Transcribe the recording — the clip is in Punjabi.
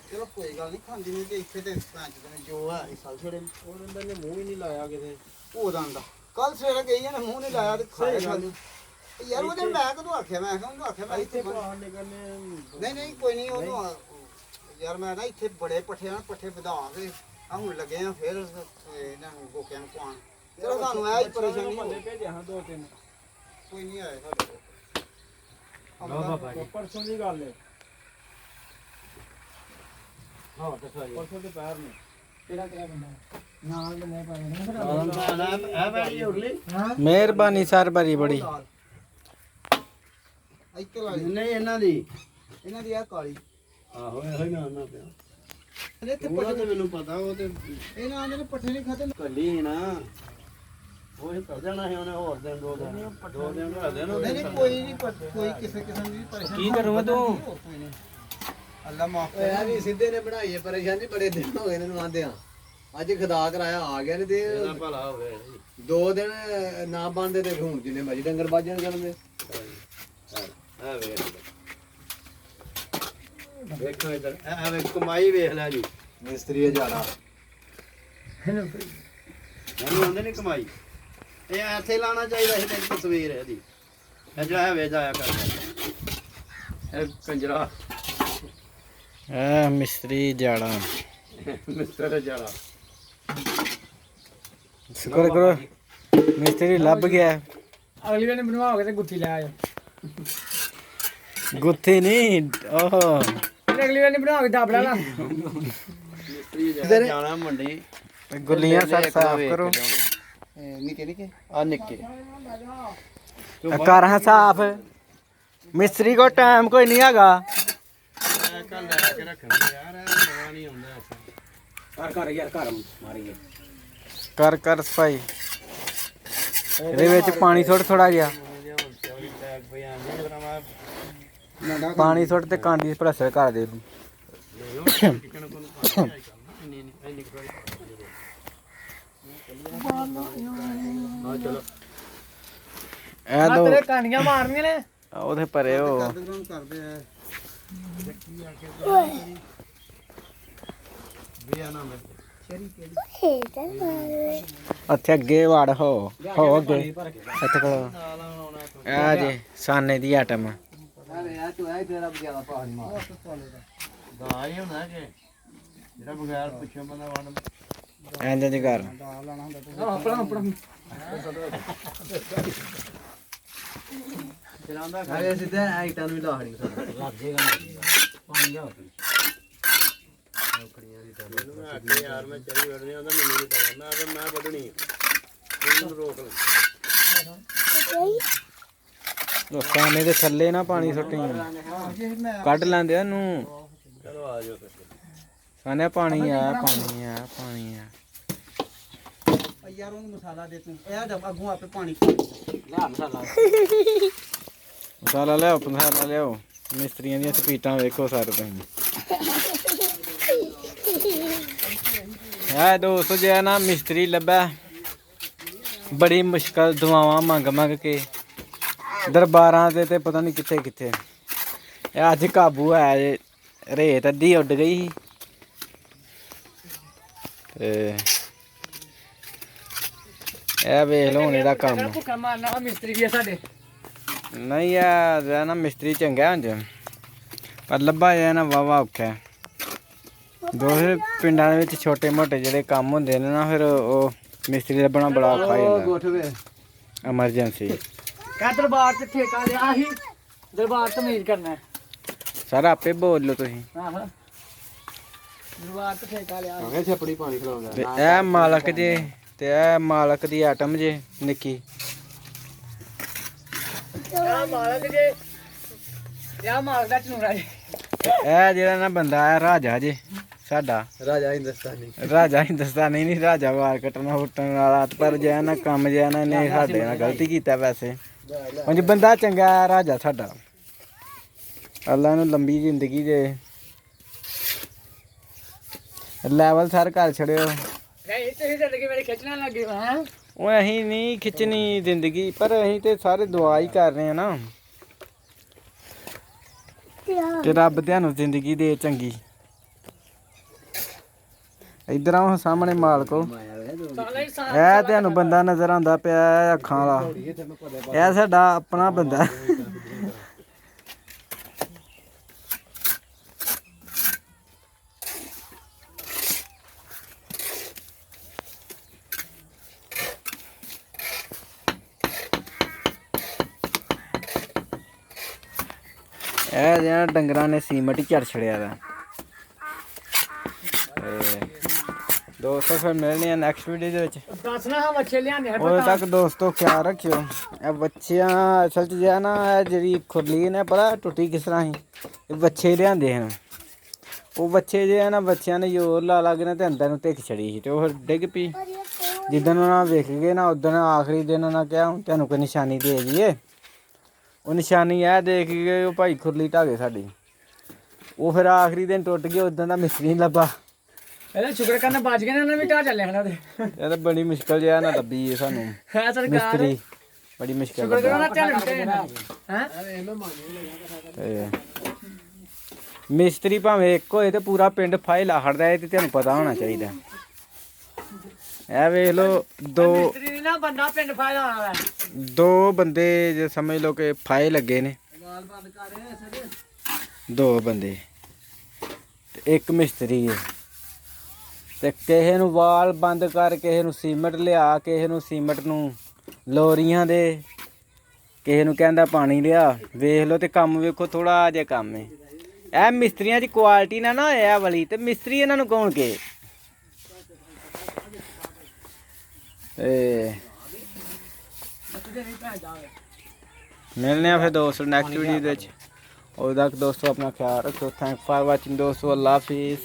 चलो कोई गल नहीं खांदी नहीं ते इत्थे ते जो है साल छड़े ਉਹਨਾਂ ਨੇ ਮੂੰਹ ਹੀ ਨਹੀਂ ਲਾਇਆ ਕਿਤੇ ਉਹ ਦੰਦਾ ਕੱਲ ਸਵੇਰੇ ਗਈ ਨੇ ਮੂੰਹ ਨਹੀਂ ਲਾਇਆ ਤੇ ਖਾਏ ਖਾਲੀ ਯਾਰ ਉਹਦੇ ਮੈਂ ਕਦੋਂ ਆਖਿਆ ਮੈਂ ਕਿਹਾ ਉਹਨੂੰ ਆਖਿਆ ਮੈਂ ਇੱਥੇ ਬਾਹਰ ਨਿਕਲਨੇ ਨਹੀਂ ਕੋਈ ਨਹੀਂ ਉਹਨੂੰ ਯਾਰ ਮੈਂ ਨਾ ਇੱਥੇ ਬੜੇ ਪੱਠੇ ਆ ਪੱਠੇ ਵਧਾ ਕੇ ਆ ਹੁਣ ਲੱਗੇ ਆ ਫਿਰ ਇਹਨਾਂ ਨੂੰ ਗੋਕਿਆਂ ਨੂੰ ਪਾਉਣ ਚਲੋ ਤੁਹਾਨੂੰ ਐ ਹੀ ਪਰੇਸ਼ਾਨੀ ਮੱਲੇ ਭੇਜਿਆ ਹਾਂ 2-3 ਕੋਈ ਨਹੀਂ ਆਇਆ ਸਾਡੇ ਕੋਲ ਲਓ ਬਾਬਾ ਜੀ ਪਰਸੋਂ ਦੀ ਗੱਲ ਹੈ ਹਾਂ ਦੱਸੋ ਜੀ ਪਰਸੋਂ ਦੇ ਪੈਰ ਨੇ ਕਿਹੜਾ ਬੰਦਾ ਨਾਲ ਬੰਦੇ ਪਾਏ ਮਿਹਰਬਾਨੀ ਸਰ ਬੜੀ ਬੜੀ ਇੱਥੇ ਲਾ ਲਈ ਨਹੀਂ ਇਹਨਾਂ ਦੀ ਆ ਕਾਲੀ ਆਹੋ ਇਹੋ ਹੀ ਨਾ ਪਿਆ ਅਰੇ ਤੇ ਪੱਠੇ ਤੇ ਮੈਨੂੰ ਪਤਾ ਉਹ ਤੇ ਇਹਨਾਂ ਆਂਦੇ ਨੇ ਪੱਠੇ ਨਹੀਂ ਖਾਦੇ ਕੱਲੀ ਨਾ ਉਹ ਹੀ ਕਰ ਜਾਣਾ ਹੈ ਉਹਨੇ ਹੋਰ ਦਿਨ 2 ਦਿਨ ਰਹ ਦੇਣ ਨਹੀਂ ਕੋਈ ਨਹੀਂ ਕੋਈ ਕਿਸੇ ਕਿਸਮ ਦੀ ਪਰੇਸ਼ਾਨੀ ਕੀ ਕਰੂੰਗਾ ਤੂੰ ਅੱਲਾ ਮਾਫ ਓਏ ਆ ਵੀ ਸਿੱਧੇ ਨੇ ਬਣਾਈ ਹੈ ਪਰੇਸ਼ਾਨੀ ਬੜੇ ਦਿਨ ਹੋ ਗਏ ਇਹਨੂੰ ਆਂਦੇ ਆ ਅੱਜ ਖੁਦਾ ਕਰਾਇਆ ਆ ਗਿਆ ਨੇ ਤੇ ਇਹਦਾ ਭਲਾ ਹੋਵੇ 2 ਦਿਨ ਨਾ ਬੰਦੇ ਤੇ ਹੁਣ ਜਿੰਨੇ ਮਰਜ਼ੀ ਡੰਗਰ ਬਾਜਣ ਕਰਨ ਦੇ ਆ ਵੇਖੋ ਇਧਰ ਆ ਵੇ ਕਮਾਈ ਵੇਖ ਲੈ ਜੀ ਮਿਸਤਰੀ ਜਾਣਾ ਇਹਨੂੰ ਆਉਂਦੇ ਨੇ ਕਮਾਈ ਇਹ ਇੱਥੇ ਲਾਣਾ ਚਾਹੀਦਾ ਸੀ ਤੇ ਤਸਵੀਰ ਹੈ ਇਹਦੀ ਇਹ ਜਿਹੜਾ ਹੈ ਵੇਚ ਆਇਆ ਕਰਦਾ ਇਹ ਕੰਜਰਾ ਮਿਸਤਰੀ ਜਾੜਾ ਮਿਸਟਰ ਜਾਲਾ ਸ਼ੁਕਰ ਕਰੋ ਮਿਸਤਰੀ ਲੱਭ ਗਿਆ ਅਗਲੀ ਵਾਰ ਬਣਵਾਓਗੇ ਤੇ ਗੁੱਥੀ ਲੈ ਆਇਓ ਗੁੱਥੀ ਨਹੀਂ ਓਹ ਅਗਲੀ ਵਾਰ ਬਣਾਓਗੇ ਦਾਬੜਾ ਲਾ ਮਿਸਤਰੀ ਜਾਣਾ ਮੰਡੀ ਗੁੱਲੀਆਂ ਸਰ ਸਾਫ਼ ਕਰੋ ਨਿੱਕੇ ਆ ਨਿੱਕੇ ਕਰ ਹਾਂ ਸਾਫ਼ ਮਿਸਤਰੀ ਕੋ ਟਾਈਮ ਕੋਈ ਨਹੀਂ ਹੈਗਾ ਕੱਲ ਲੈ ਕੇ ਰੱਖਣਾ ਯਾਰ ਇਹ ਨਵਾਂ ਨਹੀਂ ਹੁੰਦਾ ਕਰ ਯਾਰ ਘਰ ਮਾਰੀਏ ਕਰ ਸਫਾਈ ਇਹਦੇ ਵਿੱਚ ਪਾਣੀ ਥੋੜਾ ਜਿਹਾ ਪਾਣੀ ਸੁੱਟ ਤੇ ਕਾਂਡੀ ਪਲਸਰ ਕਰ ਦੇ ਚਲੋ ਇਹ ਦੋ ਤੇਰੇ ਕਾਂਡੀਆਂ ਮਾਰਨੀਆਂ ਨੇ ਉਹਦੇ ਪਰੇ ਉਹ ਕਰਦੇ ਆ ਵੀ ਆ ਨਾ ਮੈਂ ਉੱਥੇ ਅੱਗੇ ਵੜ ਹੋ ਅੱਗੇ ਇੱਥੇ ਕੋਲ ਆ ਜੇ ਸਾਨੇ ਦੀ ਆਟਮ ਅਰੇ ਯਾਰ ਤੂੰ ਐ ਤੇਰਾ ਬਜਾਦਾ ਪਾਣੀ ਮਾਰ ਦਾ ਹੀ ਹੁੰਦਾ ਕਿ ਜਿਹੜਾ ਬਗੈਰ ਪੁੱਛੋ ਬੰਦਾ ਵੰਡ ਇੰਜ ਦੀ ਕਰ ਆਪਣਾ ਚਲਾਉਂਦਾ ਅਰੇ ਸਿੱਧਾ ਆਈਟਾਂ ਨੂੰ ਵੀ ਲਾ ਹਣੀ ਲੱਗ ਜੇਗਾ ਪਾਣੀ ਜਾ ਅੱਗੇ ਯਾਰ ਮੈਂ ਚਰੀ ਵੜਨੀ ਆਉਂਦਾ ਮੈਨੂੰ ਨਹੀਂ ਪਤਾ ਮੈਂ ਵੱਢਣੀ ਤੂੰ ਰੋਕ ਲੈ ਸਾਨੇ ਦੇ ਥੱਲੇ ਨਾ ਪਾਣੀ ਸੁੱਟੀ ਕੱਢ ਲੈਂਦੇ ਆ ਇਹਨੂੰ ਚਲੋ ਆ ਜਾਓ ਫਿਰ ਸਾਨੇ ਪਾਣੀ ਆ ਪਾਣੀ ਆ ਪਾਣੀ ਆ ਯਾਰ ਉਹਨੂੰ ਮਸਾਲਾ ਦੇ ਤੂੰ ਇਹ ਡੱਬਾ ਅੱਗੋਂ ਆਪੇ ਪਾਣੀ ਲਾ ਮਸਾਲਾ ਮਸਾਲਾ ਲਿਆਓ ਮਿਸਤਰੀਆਂ ਦੀਆਂ ਸਪੀਟਾਂ ਵੇਖੋ ਸਾਰੇ ਤੁਸੀਂ ਹੈ ਦੋਸਤੋ ਜੇ ਨਾ ਮਿਸਤਰੀ ਲੱਭਾ ਬੜੀ ਮੁਸ਼ਕਲ ਦੁਆਵਾਂ ਮੰਗ ਕੇ ਦਰਬਾਰਾਂ ਤੇ ਪਤਾ ਨਹੀਂ ਕਿੱਥੇ ਇਹ ਅੱਜ ਕਾਬੂ ਆਇਆ ਜੇ ਰੇਤ ਅੱਧੀ ਉੱਡ ਗਈ ਸੀ ਤੇ ਇਹ ਵੇਖ ਲਓ ਹੁਣ ਇਹਦਾ ਕੰਮ ਭੁੱਖਾ ਮਾਰਨਾ ਮਿਸਤਰੀ ਵੀ ਆ ਸਾਡੇ ਨਹੀਂ ਯਾਰ ਨਾ ਮਿਸਤਰੀ ਚੰਗਾ ਹੁੰਜ ਪਰ ਲੱਭਾ ਜਾਏ ਨਾ ਵਾਵਾ ਔਖਾ ਦੋਹੇ ਪਿੰਡਾਂ ਦੇ ਵਿੱਚ ਛੋਟੇ ਮੋਟੇ ਜਿਹੜੇ ਕੰਮ ਹੁੰਦੇ ਨੇ ਨਾ ਫਿਰ ਉਹ ਮਿਸਤਰੀ ਲੱਭਣਾ ਬੜਾ ਔਖਾ ਜਾਂਦਾ ਗੋਠਵੇ ਐਮਰਜੈਂਸੀ ਕਾ ਦਰਬਾਰ ਤੇ ਠੇਕਾ ਲਿਆ ਸੀ ਦਰਬਾਰ ਤਮੀਜ਼ ਕਰਨਾ ਸਰ ਆਪੇ ਬੋਲ ਲਓ ਤੁਸੀਂ ਆਹ ਦਰਬਾਰ ਤੇ ਠੇਕਾ ਲਿਆ ਅਗੇ ਛਪੜੀ ਪਾਣੀ ਖਲਾਉਂਦਾ ਤੇ ਇਹ ਮਾਲਕ ਜੇ ਤੇ ਇਹ ਮਾਲਕ ਦੀ ਆਟਮ ਜੇ ਨਿੱਕੀ ਆ ਮਾਲਕ ਜੇ ਆ ਮਾਲਕ ਦਾ ਚਨੂਰਾ ਜੀ ਤੇ ਇਹ ਜਿਹੜਾ ਨਾ ਬੰਦਾ ਹੈ ਰਾਜਾ ਜੇ ਸਾਡਾ ਰਾਜਾ ਹਿੰਦੁਸਤਾਨੀ ਰਾਜਾ ਹਿੰਦੁਸਤਾਨੀ ਨਹੀਂ ਰਾਜਾ ਵਾਰ ਕੱਟਣਾ ਹੁੱਟਣ ਵਾਲਾ ਪਰ ਜੇ ਨਾ ਕੰਮ ਜੇ ਨਾ ਨੇ ਸਾਡੇ ਨਾਲ ਗਲਤੀ ਕੀਤਾ ਵੈਸੇ ਉਂਝ ਬੰਦਾ ਚੰਗਾ ਹੈ ਰਾਜਾ ਸਾਡਾ ਅੱਲਾ ਨੂੰ ਲੰਬੀ ਜ਼ਿੰਦਗੀ ਦੇ ਲੈਵਲ ਸਰ ਕਰ ਛੜਿਓ ਨਹੀਂ ਤੁਸੀਂ ਜ਼ਿੰਦਗੀ ਮੇਰੀ ਖਿੱਚਣਾ ਲੱਗੇ ਹਾਂ ਉਹ ਅਸੀਂ ਨਹੀਂ ਖਿੱਚਣੀ ਜ਼ਿੰਦਗੀ ਪਰ ਅਸੀਂ ਤੇ ਸਾਰੇ ਦੁਆ ਹੀ ਕਰ ਰਹੇ ਆ ਨਾ ਕਿ ਰੱਬ ਤੁਹਾਨੂੰ ਜ਼ਿੰਦਗੀ ਦੇ ਚੰਗੀ। ਇਧਰ ਆਓ ਸਾਹਮਣੇ ਮਾਲਕੋ, ਇਹ ਤੁਹਾਨੂੰ ਬੰਦਾ ਨਜ਼ਰ ਆਉਂਦਾ ਪਿਆ ਹੈ ਅੱਖਾਂ ਵਾਲਾ, ਇਹ ਸਾਡਾ ਆਪਣਾ ਬੰਦਾ। ਇਹ ਜਿਹੜਾ ਡੰਗਰਾਂ ਨੇ ਸੀਮਟ ਹੀ ਝੜ ਛੜਿਆ ਦਾ। ਦੋਸਤੋ ਫਿਰ ਮਿਲਣੇ ਆ ਨੈਕਸਟ ਵੀਡੀਓ ਦੇ ਵਿੱਚ। ਦੱਸਣਾ ਹਾਂ ਬੱਚੇ ਲਿਆਂਦੇ ਉਦੋਂ ਤੱਕ ਦੋਸਤੋ ਖਿਆਲ ਰੱਖਿਓ। ਇਹ ਬੱਚਿਆਂ ਅਸਲ 'ਚ ਜਿਹੜਾ ਨਾ ਇਹ ਜਿਹੜੀ ਖੁਰਲੀ ਨੇ ਪਤਾ ਟੁੱਟੀ ਕਿਸ ਤਰ੍ਹਾਂ ਸੀ, ਇਹ ਬੱਚੇ ਲਿਆਂਦੇ ਹਨ। ਉਹ ਬੱਚੇ ਜੇ ਆ ਨਾ ਬੱਚਿਆਂ ਨੇ ਜ਼ੋਰ ਲਾ ਕੇ ਨਾ ਤੇ ਅੰਦਰ ਨੂੰ ਧਿੱਕ ਛੜੀ ਸੀ ਤੇ ਉਹ ਡਿੱਗ ਪਈ। ਜਿੱਦਣ ਉਹਨਾਂ ਵੇਖ ਗਏ ਨਾ ਉਦੋਂ ਆਖਰੀ ਦਿਨ ਉਹਨਾਂ ਕਿਹਾ ਹੁਣ ਤੁਹਾਨੂੰ ਕੋਈ ਨਿਸ਼ਾਨੀ ਦੇ ਦਈਏ। ਉਹ ਨਿਸ਼ਾਨੀ ਇਹ ਦੇਖ ਕੇ ਉਹ ਭਾਈ ਖੁਰਲੀ ਢਾਹ ਗਏ ਸਾਡੀ। ਉਹ ਫਿਰ ਆਖਰੀ ਦਿਨ ਟੁੱਟ ਗਈ, ਉਦੋਂ ਦਾ ਮਿਸਤਰੀ ਨਹੀਂ ਲੱਭਾ। ਇਹਦਾ ਸ਼ੁਕਰ ਕਰਨਾ ਬਚ ਗਏ ਨੇ, ਉਹਨਾਂ ਵੀ ਢਾਹ ਚੱਲੇ ਹਨਾ ਤੇ ਇਹ ਤਾਂ ਬੜੀ ਮੁਸ਼ਕਲ ਜਿਹਾ ਨਾ ਲੱਭੀ ਸਾਨੂੰ ਹੈ ਸਰਕਾਰ। ਮਿਸਤਰੀ, ਬੜੀ ਮੁਸ਼ਕਲ ਸ਼ੁਕਰ ਕਰੋ ਨਾ ਝੱਲ ਟੁੱਟੇ ਹੈ। ਤੇ ਮਿਸਤਰੀ ਭਾਵੇਂ ਇੱਕ ਹੋਏ ਤੇ ਪੂਰਾ ਪਿੰਡ ਫਾਇਲ ਆਖੜਦਾ, ਇਹ ਤੇ ਤੁਹਾਨੂੰ ਪਤਾ ਹੋਣਾ ਚਾਹੀਦਾ। ਇਹ ਵੇਖ ਲਓ ਮਿਸਤਰੀ ਨਹੀਂ ਨਾ ਬੰਦਾ ਪਿੰਡ ਫਾਇਲ ਆਉਣਾ ਹੈ। ਦੋ ਬੰਦੇ ਜੇ ਸਮਝ ਲਓ ਕਿ ਫਾਇਲ ਲੱਗੇ ਨੇ, ਦੋ ਬੰਦੇ ਤੇ ਇੱਕ ਮਿਸਤਰੀ ਹੈ। ਤੇ ਕਿਸੇ ਨੂੰ ਵਾਲ ਬੰਦ ਕਰ, ਕਿਸੇ ਨੂੰ ਸੀਮਟ ਲਿਆ, ਕਿਸੇ ਨੂੰ ਸੀਮਟ ਨੂੰ ਲੋਰੀਆਂ ਦੇ, ਕਿਸੇ ਨੂੰ ਕਹਿੰਦਾ ਪਾਣੀ ਲਿਆ। ਵੇਖ ਲਓ ਤੇ ਕੰਮ ਵੇਖੋ, ਥੋੜਾ ਜਿਹਾ ਕੰਮ ਹੈ। ਇਹ ਮਿਸਤਰੀਆਂ ਦੀ ਕੁਆਲਿਟੀ ਨਾ ਹੋਏ ਇਹ ਵਾਲੀ, ਤੇ ਮਿਸਤਰੀ ਇਹਨਾਂ ਨੂੰ ਕੌਣ ਕਹੇ। ਮਿਲਨੇ ਆ ਫਿਰ ਦੋਸਤੋ ਨੈਕਸਟ ਵੀਡੀਓ ਦੇ ਵਿੱਚ। ਉਦੋਂ ਤੱਕ ਦੋਸਤੋ ਆਪਣਾ ਖਿਆਲ ਰੱਖੋ। ਥੈਂਕ ਫॉर ਵਾਚਿੰਗ ਦੋਸਤੋ। ਅੱਲਾ ਹਾਫਿਜ਼।